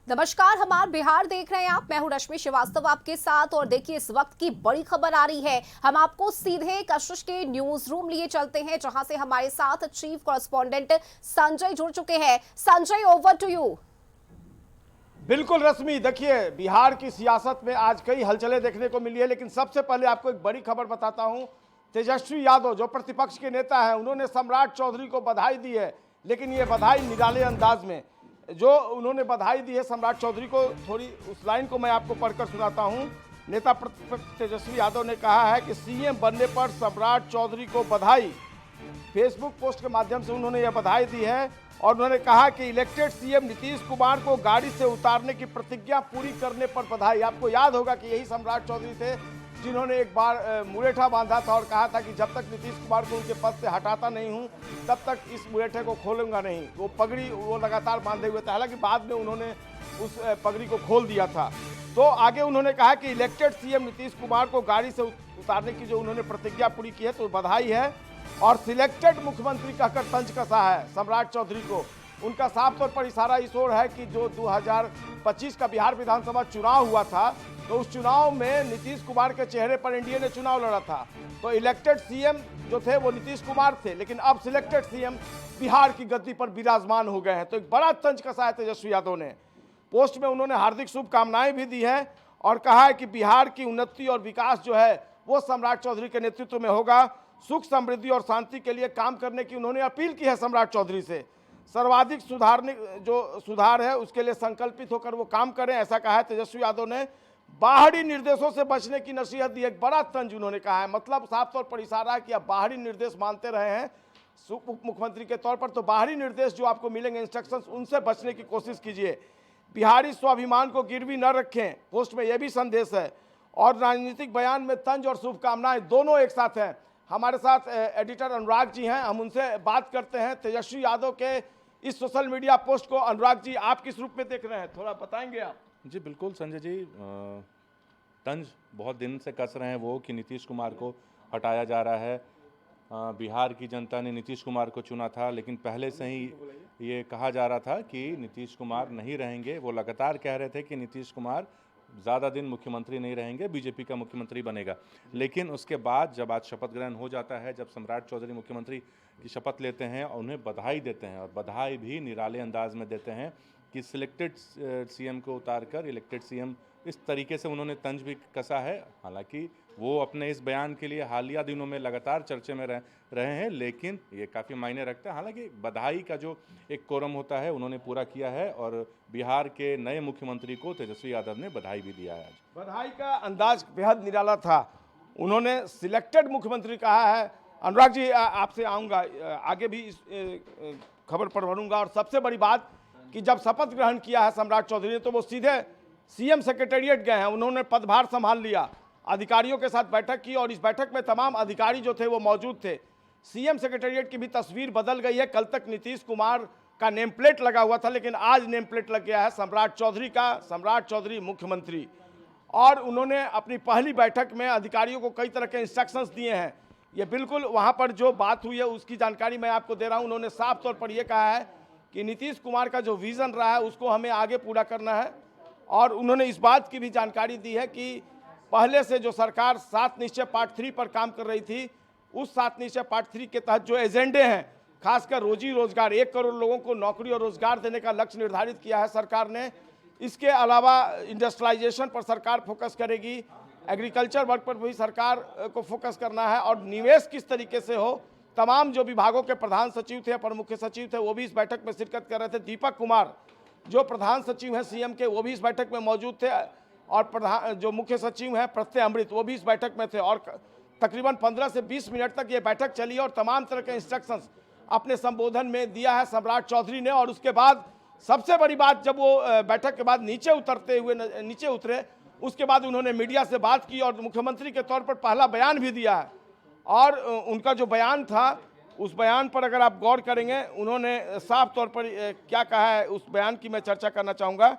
नमस्कार, हमार बिहार देख रहे हैं आप। मैं हूं रश्मि श्रीवास्तव आपके साथ और देखिए इस वक्त की बड़ी खबर आ रही है। हम आपको सीधे कशिश के न्यूज रूम लिए चलते हैं जहां से हमारे साथ चीफ कॉरेस्पॉन्डेंट संजय जुड़ चुके हैं। Sanjay, over to you. बिल्कुल रश्मि, देखिए बिहार की सियासत में आज कई हलचलें देखने को मिली है, लेकिन सबसे पहले आपको एक बड़ी खबर बताता हूं। तेजस्वी यादव जो प्रतिपक्ष के नेता हैं, उन्होंने सम्राट चौधरी को बधाई दी है, लेकिन ये बधाई निराले अंदाज में। जो उन्होंने बधाई दी है सम्राट चौधरी को, थोड़ी उस लाइन को मैं आपको पढ़कर सुनाता हूं। नेता प्रतिपक्ष तेजस्वी यादव ने कहा है कि सीएम बनने पर सम्राट चौधरी को बधाई। फेसबुक पोस्ट के माध्यम से उन्होंने यह बधाई दी है और उन्होंने कहा कि इलेक्टेड सीएम नीतीश कुमार को गाड़ी से उतारने की प्रतिज्ञा पूरी करने पर बधाई। आपको याद होगा कि यही सम्राट चौधरी थे जिन्होंने एक बार मुरेठा बांधा था और कहा था कि जब तक नीतीश कुमार को उनके पद से हटाता नहीं हूं तब तक इस मुरेठे को खोलूंगा नहीं। वो पगड़ी वो लगातार बांधे हुए थे, हालांकि बाद में उन्होंने उस पगड़ी को खोल दिया था। तो आगे उन्होंने कहा कि इलेक्टेड सीएम नीतीश कुमार को गाड़ी से उतारने की जो उन्होंने प्रतिज्ञा पूरी की है तो बधाई है। और सिलेक्टेड मुख्यमंत्री कहकर तंज कसा है सम्राट चौधरी को। उनका साफ तौर पर इशारा इस ओर है कि जो 2025 का बिहार विधानसभा चुनाव हुआ था तो उस चुनाव में नीतीश कुमार के चेहरे पर एनडीए ने चुनाव लड़ा था। तो इलेक्टेड सीएम जो थे वो नीतीश कुमार थे, लेकिन अब सिलेक्टेड सीएम बिहार की गद्दी पर विराजमान हो गए हैं। तो एक बड़ा तंज कसा है तेजस्वी यादव ने। पोस्ट में उन्होंने हार्दिक शुभकामनाएं भी दी है और कहा है कि बिहार की उन्नति और विकास जो है वो सम्राट चौधरी के नेतृत्व में होगा। सुख, समृद्धि और शांति के लिए काम करने की उन्होंने अपील की है सम्राट चौधरी से। सर्वाधिक सुधार है उसके लिए संकल्पित होकर वो काम करें, ऐसा कहा है तेजस्वी यादव ने। बाहरी निर्देशों से बचने की नसीहत दी। एक बड़ा तंज उन्होंने कहा है, मतलब साफ तौर पर इशारा है कि आप बाहरी निर्देश मानते रहे हैं उप मुख्यमंत्री के तौर पर, तो बाहरी निर्देश जो आपको मिलेंगे इंस्ट्रक्शंस, उनसे बचने की कोशिश कीजिए। बिहारी स्वाभिमान को गिरवी न रखें, पोस्ट में यह भी संदेश है। और राजनीतिक बयान में तंज और शुभकामनाएं दोनों एक साथ हैं। हमारे साथ एडिटर अनुराग जी हैं, हम उनसे बात करते हैं तेजस्वी यादव के इस सोशल मीडिया पोस्ट को। अनुराग जी, आप किस रूप में देख रहे हैं, थोड़ा बताएंगे आप? जी बिल्कुल संजय जी, तंज बहुत दिन से कस रहे हैं वो कि नीतीश कुमार को हटाया जा रहा है। बिहार की जनता ने नीतीश कुमार को चुना था, लेकिन पहले से ही ये कहा जा रहा था कि नीतीश कुमार नहीं रहेंगे। वो लगातार कह रहे थे कि नीतीश कुमार ज़्यादा दिन मुख्यमंत्री नहीं रहेंगे, बीजेपी का मुख्यमंत्री बनेगा। लेकिन उसके बाद जब आज शपथ ग्रहण हो जाता है, जब सम्राट चौधरी मुख्यमंत्री की शपथ लेते हैं और उन्हें बधाई देते हैं, और बधाई भी निराले अंदाज में देते हैं कि सिलेक्टेड सीएम को उतारकर इलेक्टेड सीएम, इस तरीके से उन्होंने तंज भी कसा है। हालांकि वो अपने इस बयान के लिए हालिया दिनों में लगातार चर्चे में रहे हैं, लेकिन ये काफ़ी मायने रखता है। हालांकि बधाई का जो एक कोरम होता है उन्होंने पूरा किया है और बिहार के नए मुख्यमंत्री को तेजस्वी यादव ने बधाई भी दिया है। आज बधाई का अंदाज बेहद निराला था। उन्होंने सिलेक्टेड मुख्यमंत्री कहा है। अनुराग जी, आपसे आऊँगा, आगे भी इस खबर पर बढ़ूंगा। और सबसे बड़ी बात कि जब शपथ ग्रहण किया है सम्राट चौधरी ने तो वो सीधे सीएम सेक्रेटेरिएट गए हैं। उन्होंने पदभार संभाल लिया, अधिकारियों के साथ बैठक की और इस बैठक में तमाम अधिकारी जो थे वो मौजूद थे। सीएम सेक्रेटेरिएट की भी तस्वीर बदल गई है। कल तक नीतीश कुमार का नेम प्लेट लगा हुआ था, लेकिन आज नेम प्लेट लग गया है सम्राट चौधरी का, सम्राट चौधरी मुख्यमंत्री। और उन्होंने अपनी पहली बैठक में अधिकारियों को कई तरह के इंस्ट्रक्शंस दिए हैं। ये बिल्कुल वहाँ पर जो बात हुई है उसकी जानकारी मैं आपको दे रहा हूँ। उन्होंने साफ तौर पर यह कहा है कि नीतीश कुमार का जो विज़न रहा है उसको हमें आगे पूरा करना है। और उन्होंने इस बात की भी जानकारी दी है कि पहले से जो सरकार 7 निश्चय पार्ट 3 पर काम कर रही थी, उस 7 निश्चय पार्ट 3 के तहत जो एजेंडे हैं, खासकर रोजी रोजगार, 1 करोड़ लोगों को नौकरी और रोजगार देने का लक्ष्य निर्धारित किया है सरकार ने। इसके अलावा इंडस्ट्रियलाइजेशन पर सरकार फोकस करेगी, एग्रीकल्चर वर्क पर भी सरकार को फोकस करना है और निवेश किस तरीके से हो। तमाम जो विभागों के प्रधान सचिव थे, अपर मुख्य सचिव थे, वो भी इस बैठक में शिरकत कर रहे थे। दीपक कुमार जो प्रधान सचिव हैं सीएम के, वो भी इस बैठक में मौजूद थे। और प्रधान जो मुख्य सचिव हैं प्रत्यय अमृत, वो भी इस बैठक में थे। और तकरीबन 15 से 20 मिनट तक ये बैठक चली और तमाम तरह के इंस्ट्रक्शंस अपने संबोधन में दिया है सम्राट चौधरी ने। और उसके बाद सबसे बड़ी बात, जब वो बैठक के बाद नीचे उतरे, उसके बाद उन्होंने मीडिया से बात की और मुख्यमंत्री के तौर पर पहला बयान भी दिया है। और उनका जो बयान था उस बयान पर अगर आप गौर करेंगे, उन्होंने साफ तौर पर क्या कहा है उस बयान की मैं चर्चा करना चाहूँगा।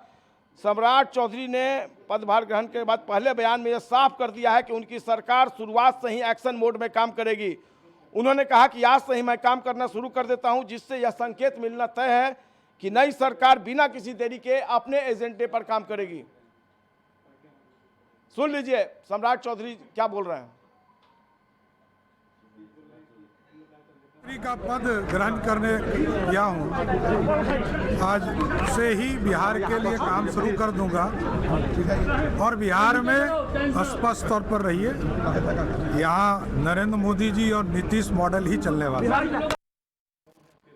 सम्राट चौधरी ने पदभार ग्रहण के बाद पहले बयान में यह साफ कर दिया है कि उनकी सरकार शुरुआत से ही एक्शन मोड में काम करेगी। उन्होंने कहा कि आज से ही मैं काम करना शुरू कर देता हूं, जिससे यह संकेत मिलना तय है कि नई सरकार बिना किसी देरी के अपने एजेंडे पर काम करेगी। सुन लीजिए सम्राट चौधरी क्या बोल रहे हैं। का पद ग्रहण करने गया हूँ, आज से ही बिहार के लिए काम शुरू कर दूंगा और बिहार में स्पष्ट तौर पर रहिए, यहाँ नरेंद्र मोदी जी और नीतीश मॉडल ही चलने वाला है।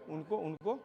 उनको